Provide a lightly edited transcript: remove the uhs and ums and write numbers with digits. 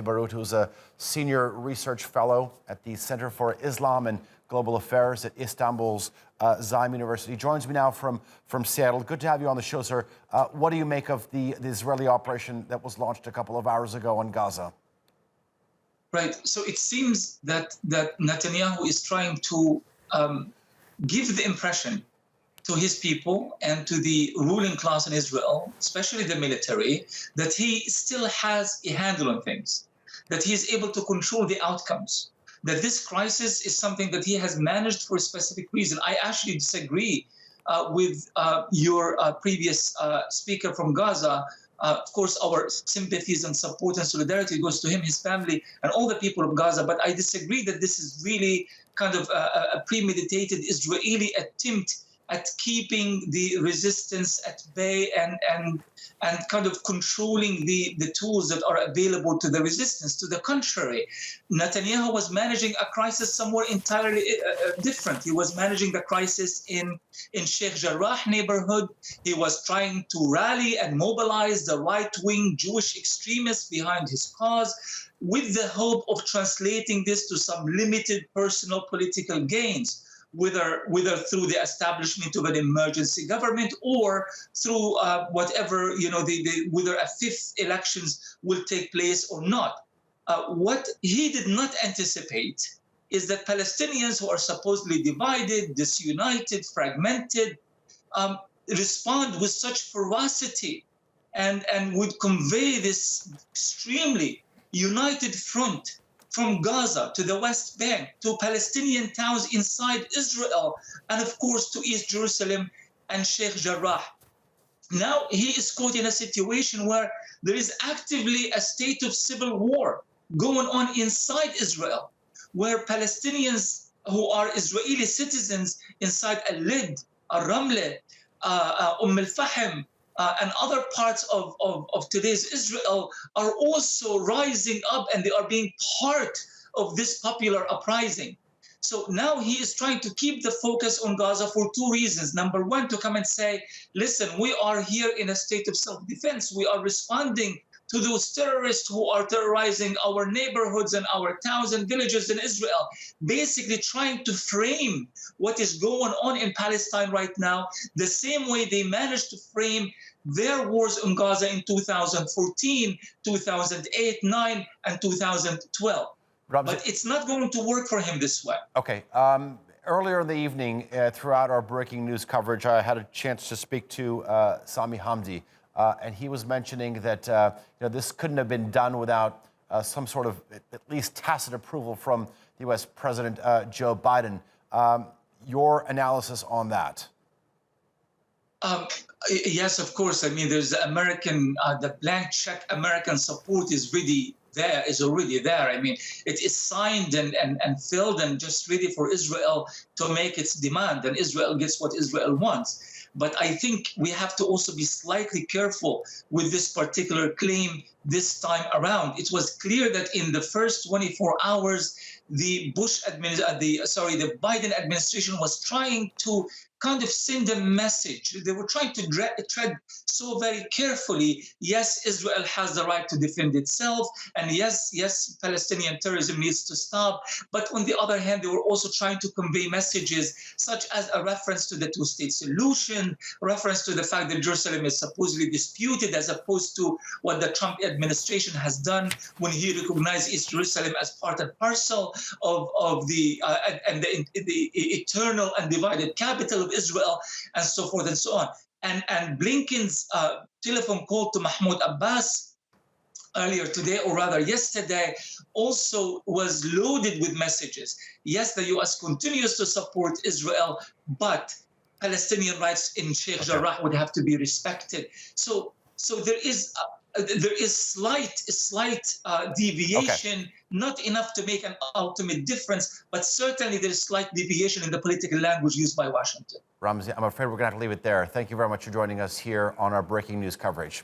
Baroud, who's a senior research fellow at the Center for Islam and Global Affairs at Istanbul's Zaim University. He joins me now from Seattle. Good to have you on the show, sir. What do you make of the Israeli operation that was launched a couple of hours ago on Gaza? Right. So it seems that Netanyahu is trying to give the impression to his people and to the ruling class in Israel, especially the military, that he still has a handle on things, that he is able to control the outcomes, that this crisis is something that he has managed for a specific reason. I actually disagree with your previous speaker from Gaza. Of course, our sympathies and support and solidarity goes to him, his family, and all the people of Gaza. But I disagree that this is really kind of a premeditated Israeli attempt at keeping the resistance at bay and kind of controlling the tools that are available to the resistance. To the contrary, Netanyahu was managing a crisis somewhere entirely different. He was managing the crisis in Sheikh Jarrah neighborhood. He was trying to rally and mobilize the right-wing Jewish extremists behind his cause, with the hope of translating this to some limited personal political gains, whether through the establishment of an emergency government or through whatever, whether a fifth elections will take place or not. What he did not anticipate is that Palestinians who are supposedly divided, disunited, fragmented, respond with such ferocity and would convey this extremely united front from Gaza to the West Bank, to Palestinian towns inside Israel, and of course to East Jerusalem and Sheikh Jarrah. Now he is caught in a situation where there is actively a state of civil war going on inside Israel, where Palestinians who are Israeli citizens inside Al-Lid, Al-Ramle, Al-Fahm, and other parts of today's Israel are also rising up, and they are being part of this popular uprising. So now he is trying to keep the focus on Gaza for two reasons. Number one, to come and say, listen, we are here in a state of self-defense. We are responding to those terrorists who are terrorizing our neighborhoods and our towns and villages in Israel, basically trying to frame what is going on in Palestine right now the same way they managed to frame their wars in Gaza in 2014, 2008, 9, and 2012. Ramzy, but it's not going to work for him this way. Okay. Earlier in the evening, throughout our breaking news coverage, I had a chance to speak to Sami Hamdi, and he was mentioning that this couldn't have been done without some sort of at least tacit approval from the U.S. President Joe Biden. Your analysis on that? Yes, of course. I mean, there's the blank check American support is already there. I mean, it is signed and filled and just ready for Israel to make its demand, and Israel gets what Israel wants. But I think we have to also be slightly careful with this particular claim this time around. It was clear that in the first 24 hours, the Biden administration was trying to kind of send a message. They were trying to tread so very carefully. Yes, Israel has the right to defend itself, and yes, Palestinian terrorism needs to stop. But on the other hand, they were also trying to convey messages such as a reference to the two-state solution, reference to the fact that Jerusalem is supposedly disputed, as opposed to what the Trump administration has done when he recognized East Jerusalem as part and parcel of the eternal and divided capital of Israel, and so forth and so on. And Blinken's telephone call to Mahmoud Abbas earlier today, or rather yesterday, also was loaded with messages. Yes, the U.S. continues to support Israel, but Palestinian rights in Sheikh Jarrah would have to be respected. So there is slight deviation, not enough to make an ultimate difference, but certainly there is slight deviation in the political language used by Washington. Ramzy, I'm afraid we're going to have to leave it there. Thank you very much for joining us here on our breaking news coverage.